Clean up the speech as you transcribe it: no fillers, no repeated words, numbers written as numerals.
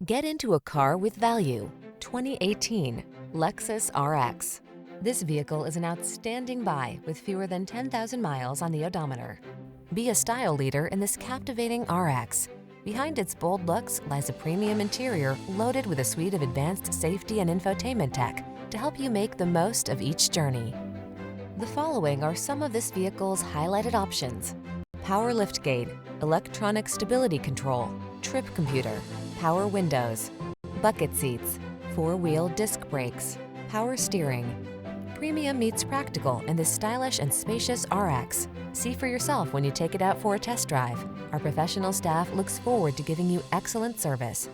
Get into a car with value. 2018 Lexus RX. This vehicle is an outstanding buy with fewer than 10,000 miles on the odometer. Be a style leader in this captivating RX. Behind its bold looks lies a premium interior loaded with a suite of advanced safety and infotainment tech to help you make the most of each journey. The following are some of this vehicle's highlighted options: power liftgate, electronic stability control, trip computer, power windows, bucket seats, four-wheel disc brakes, power steering. Premium meets practical in this stylish and spacious RX. See for yourself when you take it out for a test drive. Our professional staff looks forward to giving you excellent service.